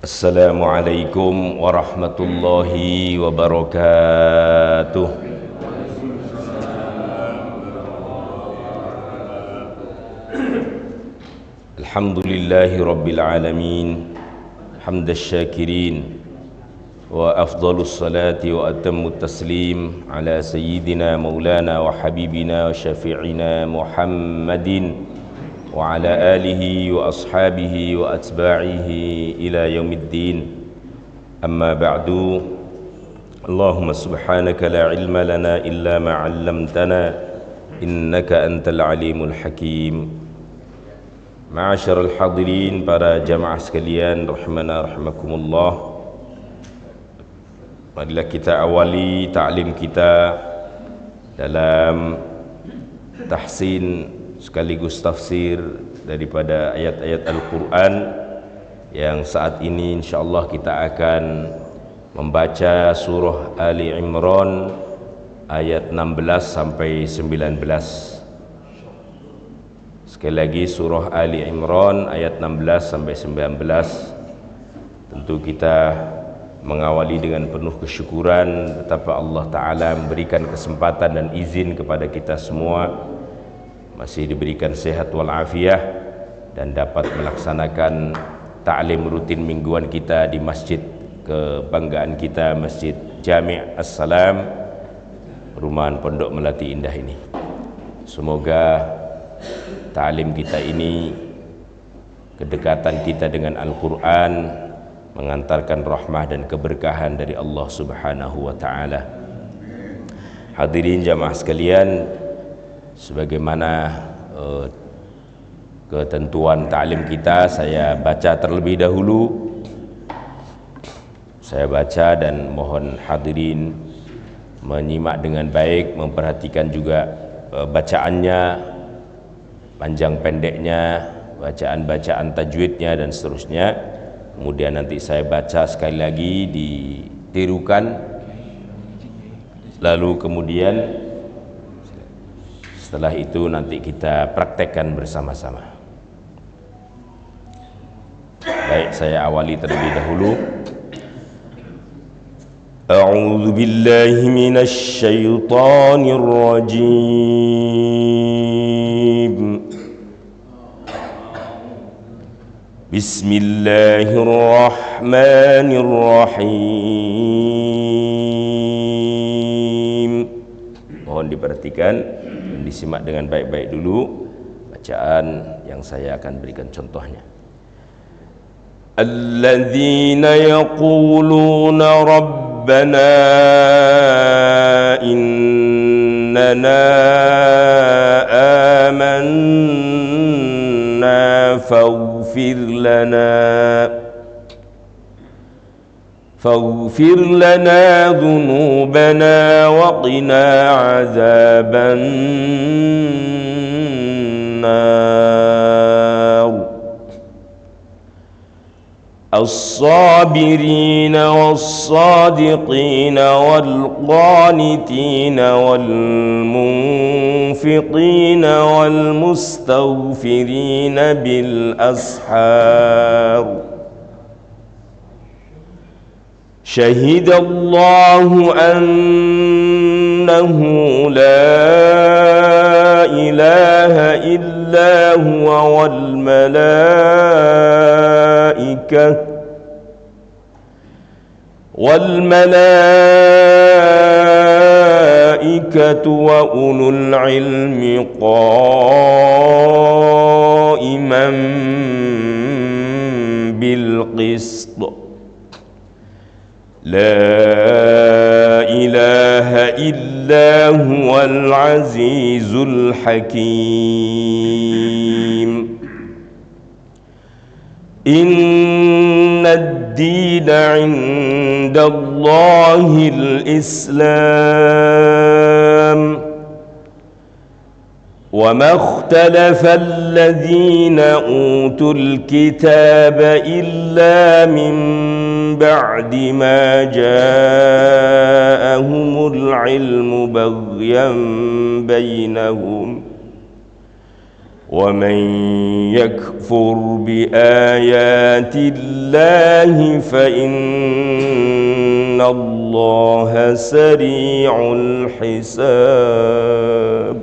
Assalamualaikum warahmatullahi wabarakatuh. Alhamdulillahi rabbil alamin, hamdas syakirin, wa afdalus salati wa atammut taslim ala sayyidina maulana wa habibina wa syafi'ina Muhammadin wa ala alihi wa ashabihi wa atba'ihi ila yaumiddin. Amma ba'du. Allahumma subhanaka la ilma lana illa ma 'allamtana innaka antal alimul hakim. Ma'asyiral hadirin, para jamaah sekalian rahimana rahimakumullah. Marilah kita awali ta'lim kita dalam tahsin sekaligus tafsir daripada ayat-ayat Al-Quran yang saat ini insyaallah kita akan membaca surah Ali Imran ayat 16 sampai 19. Sekali lagi, surah Ali Imran ayat 16 sampai 19. Tentu kita mengawali dengan penuh kesyukuran betapa Allah Ta'ala memberikan kesempatan dan izin kepada kita semua masih diberikan sehat walafiat dan dapat melaksanakan ta'lim rutin mingguan kita di masjid kebanggaan kita, Masjid Jami' As-Salam, Perumahan Pondok Melati Indah ini. Semoga ta'lim kita ini, kedekatan kita dengan Al-Quran, mengantarkan rahmah dan keberkahan dari Allah Subhanahu wa Ta'ala. Hadirin jamaah sekalian, sebagaimana ketentuan ta'lim kita, saya baca terlebih dahulu. Saya baca dan mohon hadirin menyimak dengan baik, memperhatikan juga bacaannya, panjang pendeknya, bacaan-bacaan tajwidnya dan seterusnya. Kemudian nanti saya baca sekali lagi, ditirukan, lalu kemudian setelah itu nanti kita praktekkan bersama-sama. Baik, saya awali terlebih dahulu. A'udzu billahi minasy syaithanir rajim. Bismillahirrahmanirrahim. Mohon diperhatikan, disimak dengan baik-baik dulu bacaan yang saya akan berikan contohnya. Alladzina yaquluna rabbana innana amanna faghfir lana dhunubana wa qina azaban nar. As-sabirina was-sadiqina wal-qanitina wal-munfiqina wal-mustaghfirina bil-ashar. Syahidallahu annahu la ilaha illa huwa wal malaikatu wa ulul ilmi qa'iman bil qist. La ilaha illa huwal azizul hakim. Inna ad-dina 'inda Allahil Islam. وما اختلف الذين أوتوا الكتاب إلا من بعد ما جاءهم العلم بغيا بينهم ومن يكفر بآيات الله فإن الله سريع الحساب.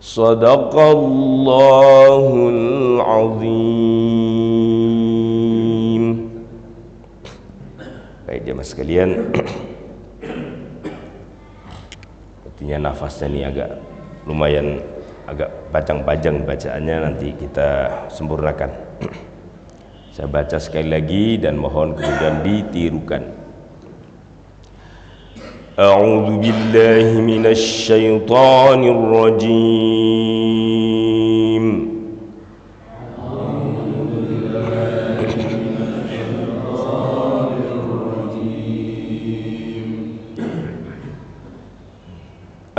صدق الله العظيم. Baik jemaah sekalian, artinya nafasnya ini agak lumayan agak panjang-panjang bacaannya, nanti kita sempurnakan. Saya baca sekali lagi dan mohon kemudian ditirukan. A'udzu billahi minasy syaithanir rajim.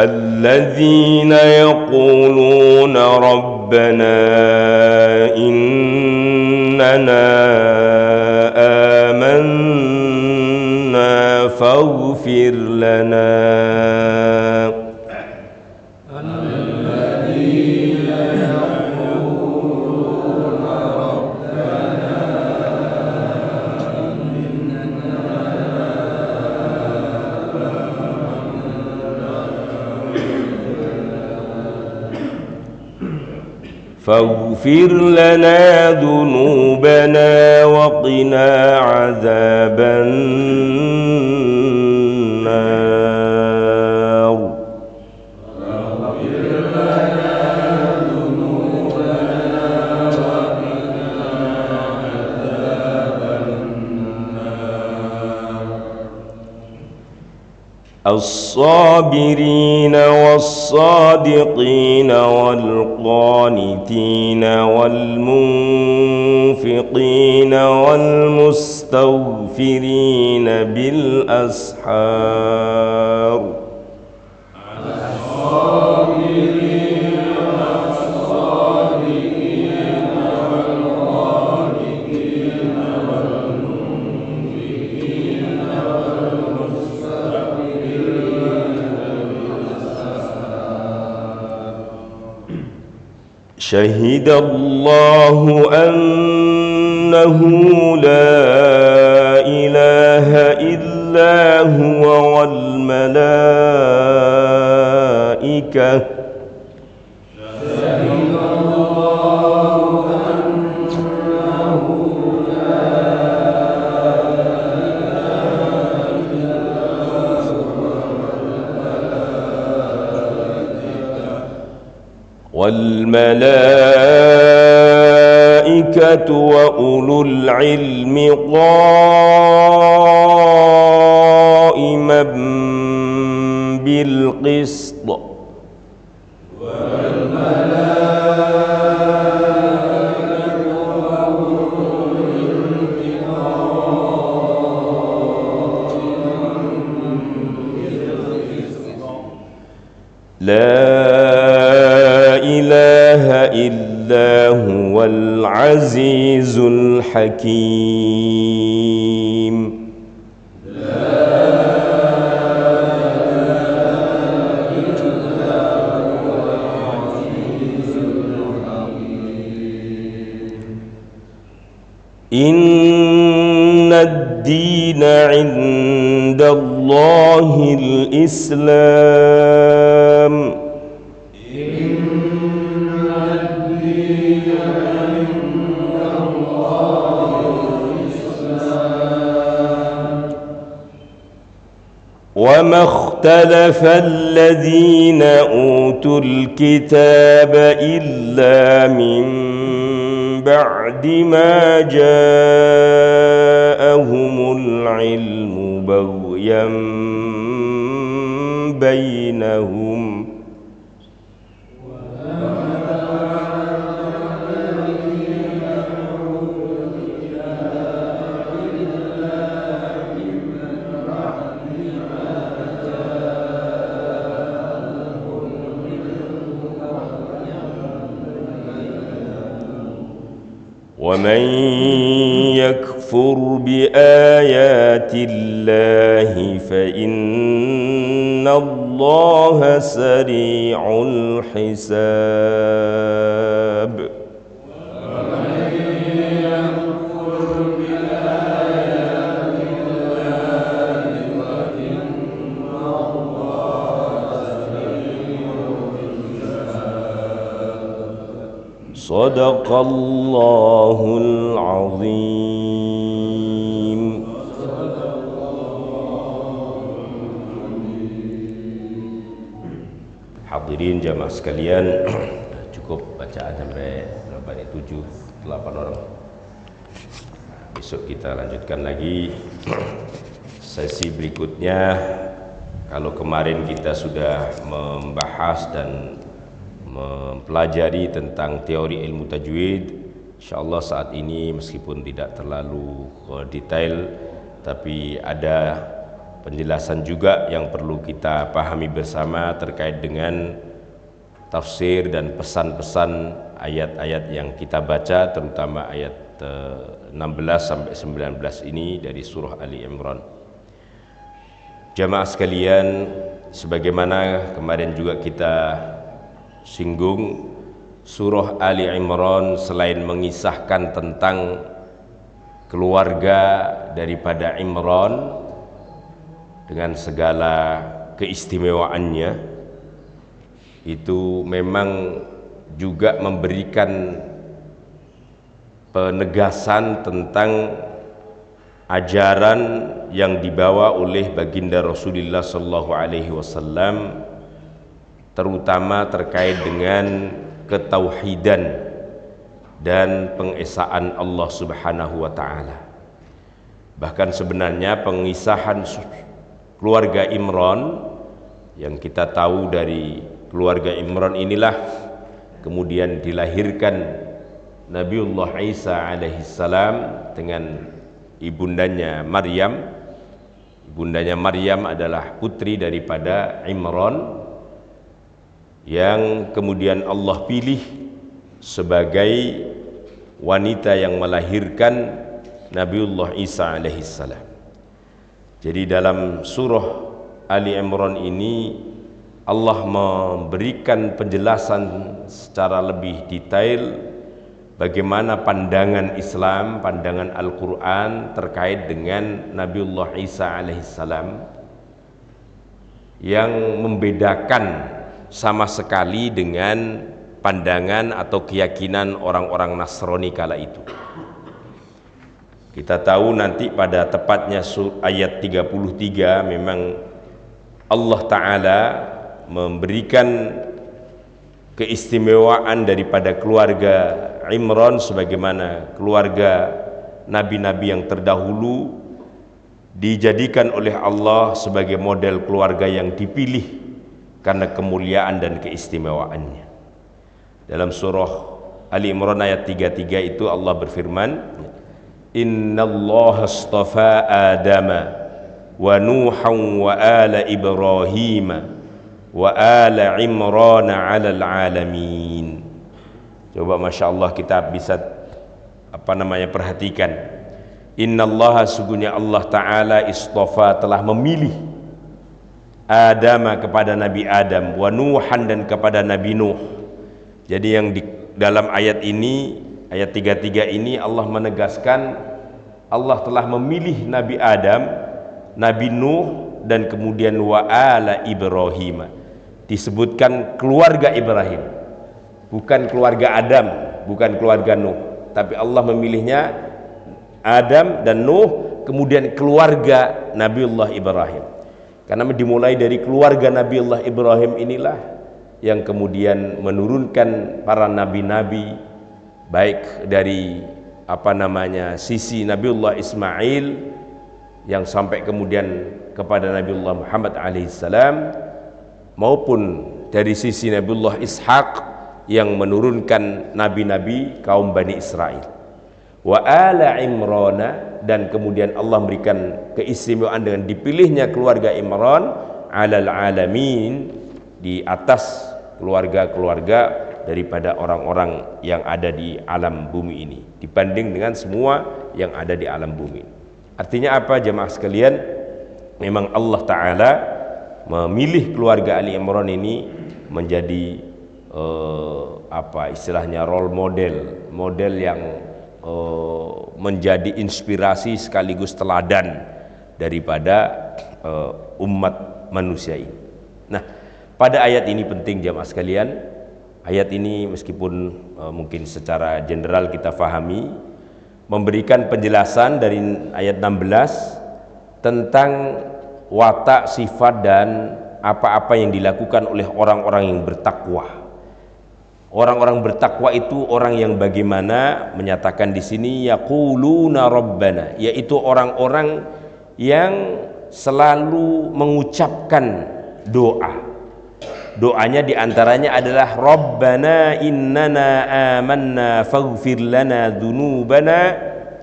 الذين يقولون ربنا إننا آمنا فاغفر لنا. فاغفر لنا ذنوبنا وقنا عذاب النار. الصابرين والصادقين والقانتين والمنفقين والمستغفرين بالأسحار. شهد الله أنه لا إله إلا هو والملائكة والملائكة وأولو العلم قائما بالقسط. لا إله إلا هو العزيز الحكيم. إن الدين عند الله الإسلام. وما اختلف الذين أوتوا الكتاب إلا من بعد ما جاءهم العلم بغيا بينهم. ومن يكفر بآيات الله فإن الله سريع الحساب. Sadaqallahul azim. Hadirin jamaah sekalian, cukup bacaan sampai berapa ini? 7-8 orang. Besok kita lanjutkan lagi sesi berikutnya. Kalau kemarin kita sudah membahas dan mempelajari tentang teori ilmu tajwid, insyaallah saat ini meskipun tidak terlalu detail, tapi ada penjelasan juga yang perlu kita pahami bersama terkait dengan tafsir dan pesan-pesan ayat-ayat yang kita baca, terutama ayat 16 sampai 19 ini dari surah Ali Imran. Jamaah sekalian, sebagaimana kemarin juga kita singgung, surah Ali Imran selain mengisahkan tentang keluarga daripada Imran dengan segala keistimewaannya, itu memang juga memberikan penegasan tentang ajaran yang dibawa oleh baginda Rasulullah sallallahu alaihi wasallam, terutama terkait dengan ketauhidan dan pengesaan Allah Subhanahu wa taala. Bahkan sebenarnya pengisahan keluarga Imran yang kita tahu, dari keluarga Imran inilah kemudian dilahirkan Nabiullah Isa alaihissalam dengan ibundanya Maryam. Ibundanya Maryam adalah putri daripada Imran yang kemudian Allah pilih sebagai wanita yang melahirkan Nabiullah Isa alaihissalam. Jadi dalam surah Ali Imran ini Allah memberikan penjelasan secara lebih detail bagaimana pandangan Islam, pandangan Al-Quran terkait dengan Nabiullah Isa alaihissalam, yang membedakan sama sekali dengan pandangan atau keyakinan orang-orang Nasrani kala itu. Kita tahu nanti pada tepatnya ayat 33 memang Allah Ta'ala memberikan keistimewaan daripada keluarga Imran sebagaimana keluarga nabi-nabi yang terdahulu dijadikan oleh Allah sebagai model keluarga yang dipilih karena kemuliaan dan keistimewaannya. Dalam surah Ali Imran ayat 33 itu Allah berfirman, Innallaha astafa Adama wa Nuhan wa ala Ibrahim wa ala Imran 'alal alamin. Coba Masya Allah kita bisa perhatikan. Innallaha, sungguhnya Allah Ta'ala istafa, telah memilih Adama kepada Nabi Adam, wa Nuhan, dan kepada Nabi Nuh. Jadi yang di dalam ayat ini, ayat 33 ini, Allah menegaskan Allah telah memilih Nabi Adam, Nabi Nuh, dan kemudian wa ala Ibrahim. Disebutkan keluarga Ibrahim, bukan keluarga Adam, bukan keluarga Nuh, tapi Allah memilihnya Adam dan Nuh, kemudian keluarga Nabiullah Ibrahim. Karena dimulai dari keluarga Nabiullah Ibrahim inilah yang kemudian menurunkan para nabi-nabi, baik dari sisi Nabiullah Ismail yang sampai kemudian kepada Nabiullah Muhammad alaihissalam, maupun dari sisi Nabiullah Ishaq yang menurunkan nabi-nabi kaum Bani Israel. Wa ala Imrana, dan kemudian Allah memberikan keistimewaan dengan dipilihnya keluarga Imran alal alamin, di atas keluarga-keluarga daripada orang-orang yang ada di alam bumi ini, dibanding dengan semua yang ada di alam bumi. Artinya apa jemaah sekalian? Memang Allah Ta'ala memilih keluarga Ali Imran ini menjadi istilahnya role model yang menjadi inspirasi sekaligus teladan daripada umat manusia ini. Nah, pada ayat ini penting jamaah sekalian, Ayat ini meskipun mungkin secara general kita fahami, memberikan penjelasan dari ayat 16 tentang watak, sifat dan apa-apa yang dilakukan oleh orang-orang yang bertakwa. Orang-orang bertakwa itu orang yang bagaimana menyatakan di sini yaquluna rabbana, yaitu orang-orang yang selalu mengucapkan doa. Doanya diantaranya adalah Rabbana innana amanna faghfir lana dzunubana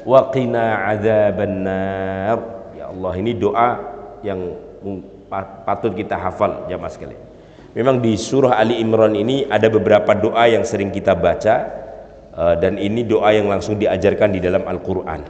wa qina adzabannar. Ya Allah, ini doa yang patut kita hafal jamaah sekalian. Memang di surah Ali Imran ini ada beberapa doa yang sering kita baca, dan ini doa yang langsung diajarkan di dalam Al-Quran.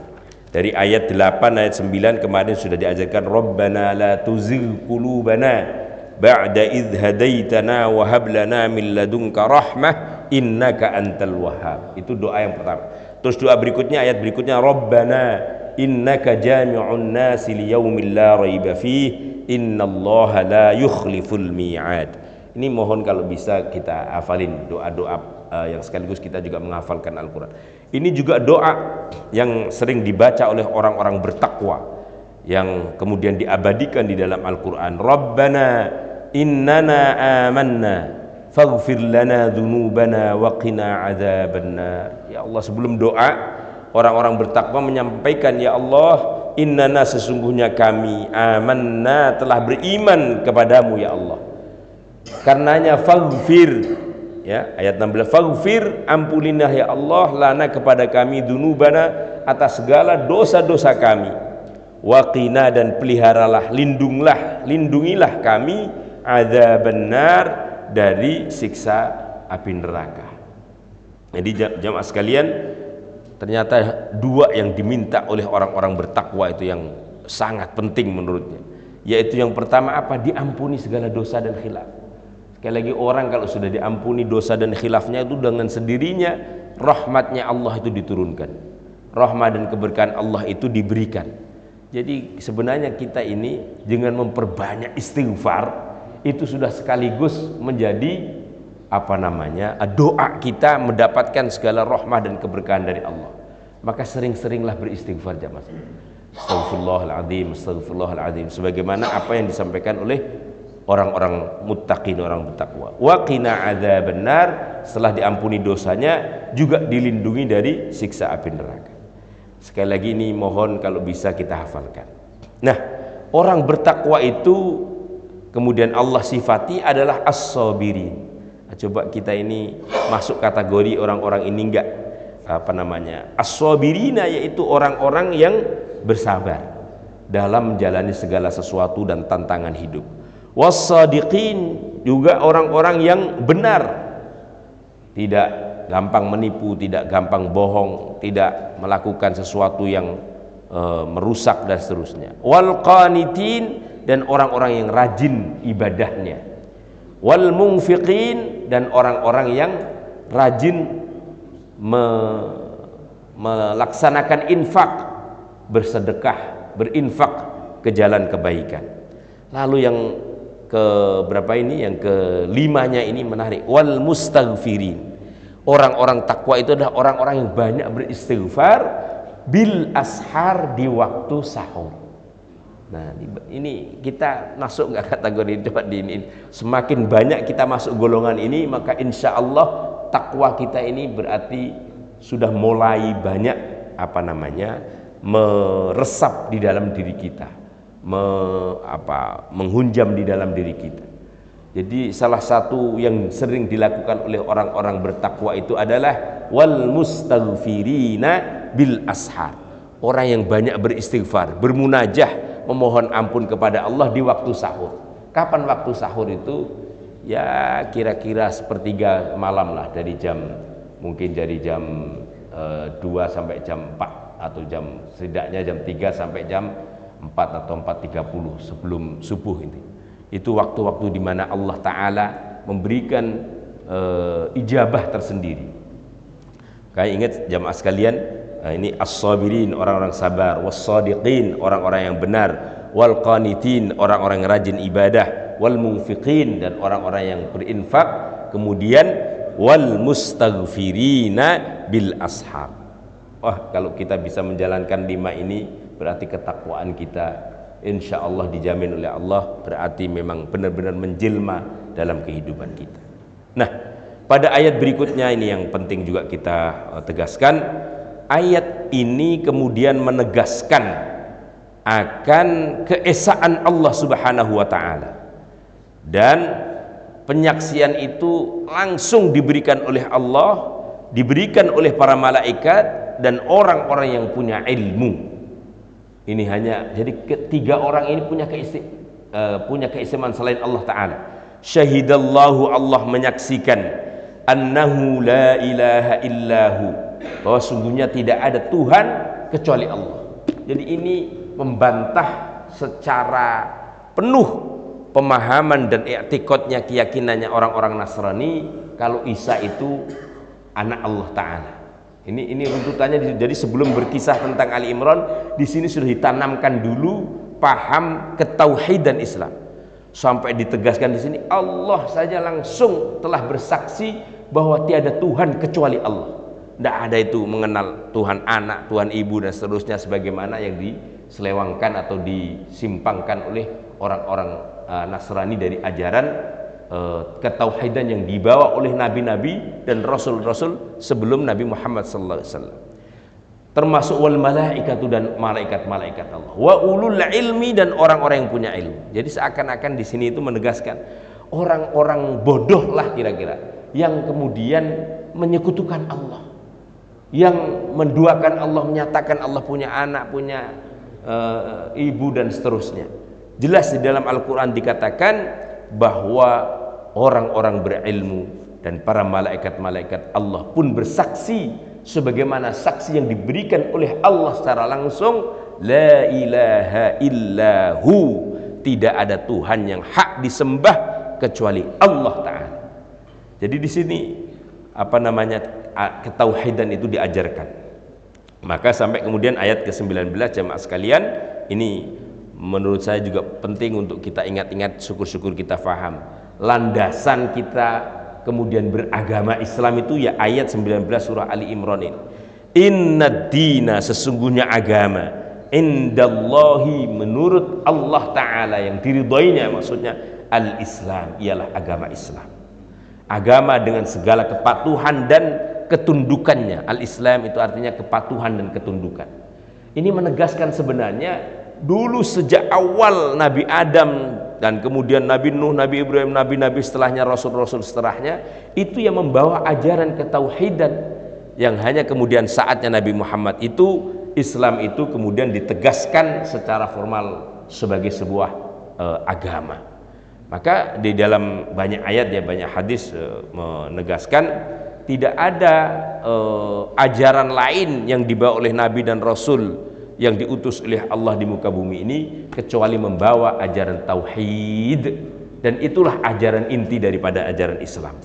Dari ayat 8 ayat 9 kemarin sudah diajarkan Rabbana la tuzigh qulubana ba'da idh hadaitana wa hab lana min ladunka rahmah innaka antal wahhab. Itu doa yang pertama. Terus doa berikutnya, ayat berikutnya Rabbana innaka jami'un nasi liyaumil la raiba fih innallaha la yukhliful mi'ad. Ini mohon kalau bisa kita hafalin doa-doa yang sekaligus kita juga menghafalkan Al-Quran. Ini juga doa yang sering dibaca oleh orang-orang bertakwa yang kemudian diabadikan di dalam Al-Quran. Rabbana innana amanna faghfir lana dzunubana wa qina adzabannar. Ya Allah, sebelum doa orang-orang bertakwa menyampaikan, ya Allah, innana sesungguhnya kami amanna telah beriman kepadamu ya Allah. Karenanya faghfir, ya, ayat 16, faghfir, ampunilah ya Allah lana kepada kami dzunubana atas segala dosa-dosa kami, waqina dan peliharalah, lindungilah kami adzabannar dari siksa api neraka. Jadi jamaah sekalian, ternyata dua yang diminta oleh orang-orang bertakwa itu yang sangat penting menurutnya, yaitu yang pertama apa? Diampuni segala dosa dan khilaf. Sekali lagi, orang kalau sudah diampuni dosa dan khilafnya itu dengan sendirinya rahmatnya Allah itu diturunkan, rahmat dan keberkahan Allah itu diberikan. Jadi sebenarnya kita ini dengan memperbanyak istighfar itu sudah sekaligus menjadi doa kita mendapatkan segala rahmat dan keberkahan dari Allah. Maka sering-seringlah beristighfar jamaah. Astaghfirullahaladzim, astaghfirullahaladzim, sebagaimana apa yang disampaikan oleh orang-orang muttaqin, orang bertakwa. Wa qina adzabannar, setelah diampuni dosanya juga dilindungi dari siksa api neraka. Sekali lagi ini mohon kalau bisa kita hafalkan. Nah, orang bertakwa itu kemudian Allah sifati adalah as-sabirin. Nah, coba kita ini masuk kategori orang-orang ini enggak as-sabirina, yaitu orang-orang yang bersabar dalam menjalani segala sesuatu dan tantangan hidup. Was-sadiqin, juga orang-orang yang benar, tidak gampang menipu, tidak gampang bohong, tidak melakukan sesuatu yang merusak dan seterusnya. Wal qanitin, dan orang-orang yang rajin ibadahnya. Wal munfiqin, dan orang-orang yang rajin melaksanakan infak, bersedekah, berinfak ke jalan kebaikan. Lalu yang ke berapa ini, yang kelimanya ini menarik, wal mustaghfirin, orang-orang takwa itu adalah orang-orang yang banyak beristighfar bil ashar, di waktu sahur. Nah, ini kita masuk nggak kategori itu? Coba ini semakin banyak kita masuk golongan ini, maka insya Allah takwa kita ini berarti sudah mulai banyak meresap di dalam diri kita, menghunjam di dalam diri kita. Jadi salah satu yang sering dilakukan oleh orang-orang bertakwa itu adalah wal mustaghfirina bil ashar, orang yang banyak beristighfar, bermunajah, memohon ampun kepada Allah di waktu sahur. Kapan waktu sahur itu? Ya kira-kira sepertiga malam lah, mungkin dari jam 2 sampai jam 4, atau setidaknya jam 3 sampai jam 4 atau 4.30 sebelum subuh ini. Itu waktu-waktu di mana Allah Ta'ala memberikan ijabah tersendiri. Kayak ingat jamaah sekalian, ini as-sabirin, orang-orang sabar, was-sadiqin, orang-orang yang benar, wal qanitin, orang-orang yang rajin ibadah, wal munfiqin, dan orang-orang yang berinfak. Kemudian wal mustaghfirina bil ashar. Wah, kalau kita bisa menjalankan 5 ini berarti ketakwaan kita insya Allah dijamin oleh Allah, berarti memang benar-benar menjelma dalam kehidupan kita. Nah, pada ayat berikutnya ini yang penting juga kita tegaskan. Ayat ini kemudian menegaskan akan keesaan Allah Subhanahu wa taala, dan penyaksian itu langsung diberikan oleh Allah, diberikan oleh para malaikat dan orang-orang yang punya ilmu. Ini hanya jadi ketiga orang ini punya keistimewaan selain Allah taala. Syahidallahu, Allah menyaksikan, annahu la ilaha illahu, bahwa sungguhnya tidak ada Tuhan kecuali Allah. Jadi ini membantah secara penuh pemahaman dan i'tiqadnya, keyakinannya orang-orang Nasrani kalau Isa itu anak Allah taala. Ini runtutannya. Jadi sebelum berkisah tentang Ali Imran, di sini sudah ditanamkan dulu paham ketauhidan Islam. Sampai ditegaskan di sini Allah saja langsung telah bersaksi bahwa tiada Tuhan kecuali Allah. Tidak ada itu mengenal Tuhan anak, Tuhan ibu dan seterusnya sebagaimana yang diselewangkan atau disimpangkan oleh orang-orang Nasrani dari ajaran ketauhidan yang dibawa oleh nabi-nabi dan rasul-rasul sebelum Nabi Muhammad SAW, termasuk wal malaikatu, dan malaikat-malaikat Allah, wa ulul ilmi, dan orang-orang yang punya ilmu. Jadi seakan-akan di sini itu menegaskan orang-orang bodoh lah kira-kira yang kemudian menyekutukan Allah, yang menduakan Allah, menyatakan Allah punya anak, punya ibu dan seterusnya. Jelas di dalam Al-Quran dikatakan bahwa orang-orang berilmu dan para malaikat-malaikat Allah pun bersaksi sebagaimana saksi yang diberikan oleh Allah secara langsung, la ilaha illahu, tidak ada Tuhan yang hak disembah kecuali Allah taala. Jadi di sini ketauhidan itu diajarkan. Maka sampai kemudian ayat ke-19, jamaah sekalian, ini menurut saya juga penting untuk kita ingat-ingat, syukur-syukur kita faham landasan kita kemudian beragama Islam itu ya ayat 19 surah Ali Imran ini. Innad dina, sesungguhnya agama, indallahi, menurut Allah taala yang diridhoinya, maksudnya al-Islam, ialah agama Islam. Agama dengan segala kepatuhan dan ketundukannya. Al-Islam itu artinya kepatuhan dan ketundukan. Ini menegaskan sebenarnya dulu sejak awal Nabi Adam dan kemudian Nabi Nuh, Nabi Ibrahim, nabi-nabi setelahnya, rasul-rasul setelahnya, itu yang membawa ajaran ketauhidan, yang hanya kemudian saatnya Nabi Muhammad itu, Islam itu kemudian ditegaskan secara formal sebagai sebuah agama. Maka di dalam banyak ayat ya, banyak hadis menegaskan tidak ada ajaran lain yang dibawa oleh Nabi dan Rasul yang diutus oleh Allah di muka bumi ini kecuali membawa ajaran tauhid, dan itulah ajaran inti daripada ajaran Islam.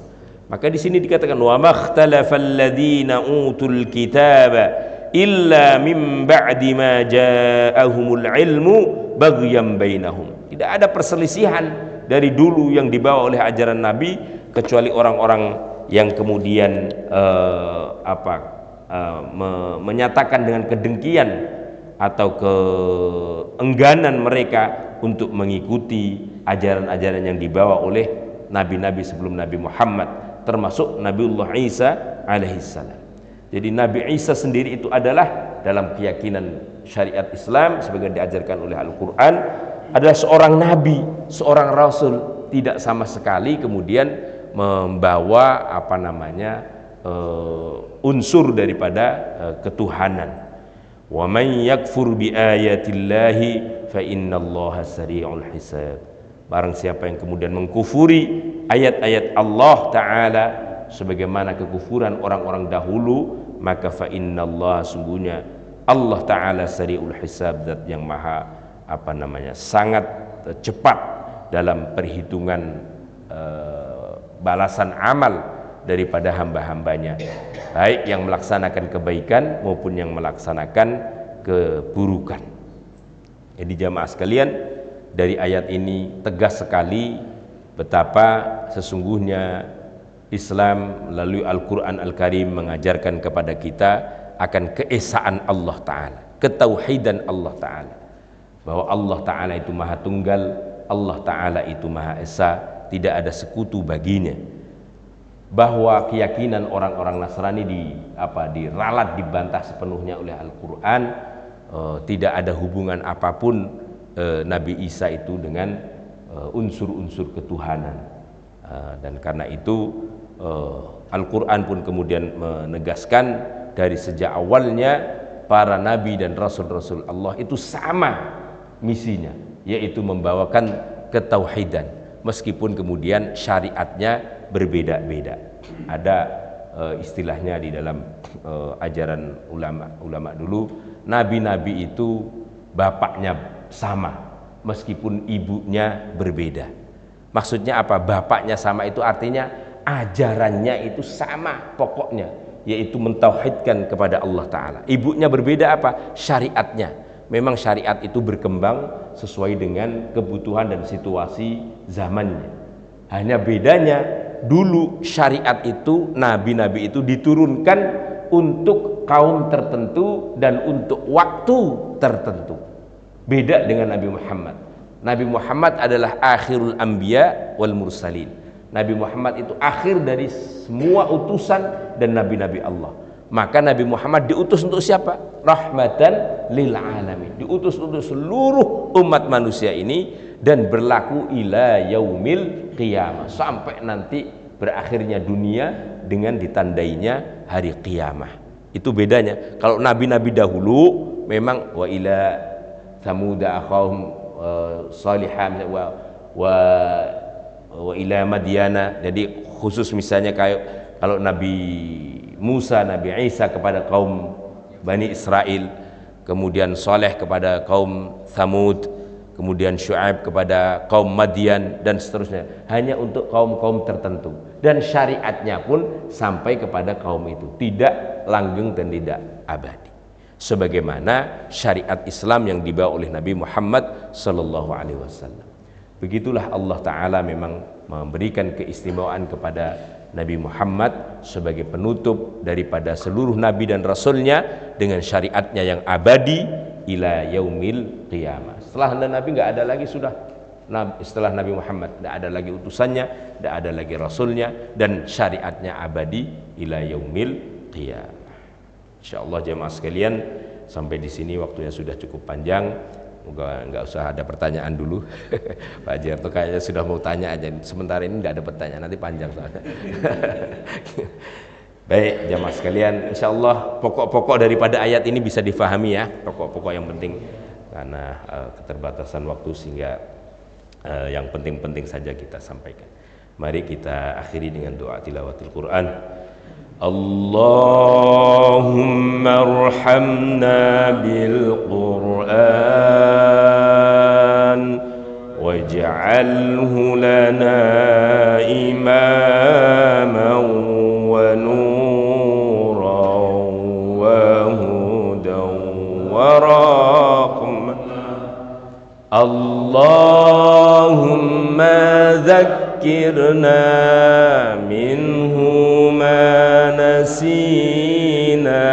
Maka di sini dikatakan wa makhtalafal ladzina utul kitaba illa min ba'di ma ja'ahumul ilmu baghyan bainahum. Tidak ada perselisihan dari dulu yang dibawa oleh ajaran Nabi kecuali orang-orang yang kemudian menyatakan dengan kedengkian atau keengganan mereka untuk mengikuti ajaran-ajaran yang dibawa oleh nabi-nabi sebelum Nabi Muhammad, termasuk Nabiullah Isa alaihissalam. Jadi Nabi Isa sendiri itu adalah dalam keyakinan syariat Islam sebagaimana diajarkan oleh Al-Quran adalah seorang nabi, seorang rasul, tidak sama sekali kemudian membawa unsur daripada ketuhanan. Wa man yakfur bi ayatillahi fa innallaha sari'ul hisab. Barang siapa yang kemudian mengkufuri ayat-ayat Allah taala sebagaimana kekufuran orang-orang dahulu, maka fa innallaha, sungguhnya Allah taala sari'ul hisab, zat yang maha sangat cepat dalam perhitungan balasan amal daripada hamba-hambanya, baik yang melaksanakan kebaikan maupun yang melaksanakan keburukan. Jadi jamaah sekalian, dari ayat ini tegas sekali betapa sesungguhnya Islam melalui Al-Quran Al-Karim mengajarkan kepada kita akan keesaan Allah Ta'ala, ketauhidan Allah Ta'ala, bahwa Allah Ta'ala itu maha tunggal, Allah Ta'ala itu maha esa, tidak ada sekutu baginya. Bahwa keyakinan orang-orang Nasrani diralat, dibantah sepenuhnya oleh Al-Quran. Tidak ada hubungan apapun Nabi Isa itu dengan unsur-unsur ketuhanan. Dan karena itu Al-Quran pun kemudian menegaskan dari sejak awalnya para nabi dan rasul-rasul Allah itu sama misinya, yaitu membawakan ketauhidan, meskipun kemudian syariatnya berbeda-beda. Ada istilahnya di dalam ajaran ulama dulu, nabi-nabi itu bapaknya sama meskipun ibunya berbeda. Maksudnya apa? Bapaknya sama itu artinya ajarannya itu sama pokoknya, yaitu mentauhidkan kepada Allah Ta'ala. Ibunya berbeda apa? Syariatnya. Memang syariat itu berkembang sesuai dengan kebutuhan dan situasi zamannya. Hanya bedanya, dulu syariat itu, nabi-nabi itu diturunkan untuk kaum tertentu dan untuk waktu tertentu. Beda dengan Nabi Muhammad. Nabi Muhammad adalah akhirul anbiya wal mursalin. Nabi Muhammad itu akhir dari semua utusan dan nabi-nabi Allah. Maka Nabi Muhammad diutus untuk siapa? Rahmatan lil alamin. Diutus untuk seluruh umat manusia ini dan berlaku ila yaumil qiyamah, sampai nanti berakhirnya dunia dengan ditandainya hari qiyamah. Itu bedanya. Kalau nabi-nabi dahulu memang wa ila samuda akhahum salihah wa ila madyana. Jadi khusus misalnya kayak kalau Nabi Musa, Nabi Isa kepada kaum Bani Israel, kemudian Saleh kepada kaum Thamud, kemudian Syu'aib kepada kaum Madian dan seterusnya, hanya untuk kaum-kaum tertentu, dan syariatnya pun sampai kepada kaum itu, tidak langgeng dan tidak abadi, sebagaimana syariat Islam yang dibawa oleh Nabi Muhammad sallallahu alaihi wasallam. Begitulah Allah Ta'ala memang memberikan keistimewaan kepada Nabi Muhammad sebagai penutup daripada seluruh nabi dan rasulnya dengan syariatnya yang abadi ila yaumil qiyamah. Setelah Nabi nggak ada lagi sudah. Setelah Nabi Muhammad tidak ada lagi utusannya, tidak ada lagi rasulnya, dan syariatnya abadi ila yaumil qiyamah. Insyaallah jemaah sekalian, sampai di sini waktunya sudah cukup panjang. Moga nggak usah ada pertanyaan dulu. Pak Jarto kayaknya sudah mau tanya aja. Sementara ini nggak ada pertanyaan, nanti panjang soalnya. Baik jamaah sekalian, insyaallah pokok-pokok daripada ayat ini bisa difahami ya, pokok-pokok yang penting, karena keterbatasan waktu sehingga yang penting-penting saja kita sampaikan. Mari kita akhiri dengan doa tilawatil Quran. Allahumma arhamna bil Quran waj'alhu lana imaman wa nuran wa hudan wa rahmah. Allahumma dhakkirna minhu نسينا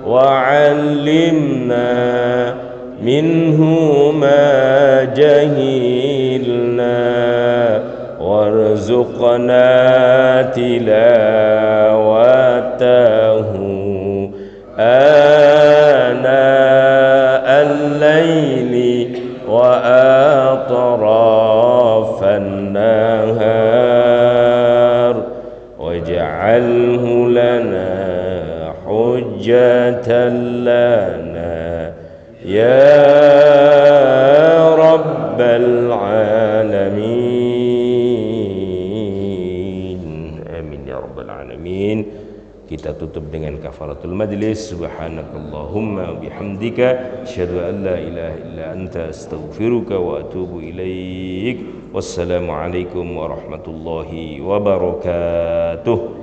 وعلمنا منه ما جهلنا وارزقنا تلاوته آناء الليل وأطراف النهار واجعله لنا حجة لنا يا رب العالمين. Amin ya rabbal alamin. Kita tutup dengan kafaratul majlis. Subhanakallahumma wa bihamdika asyhadu an la ilaha illa anta astaghfiruka wa atubu ilaik. Wassalamu alaikum warahmatullahi wabarakatuh.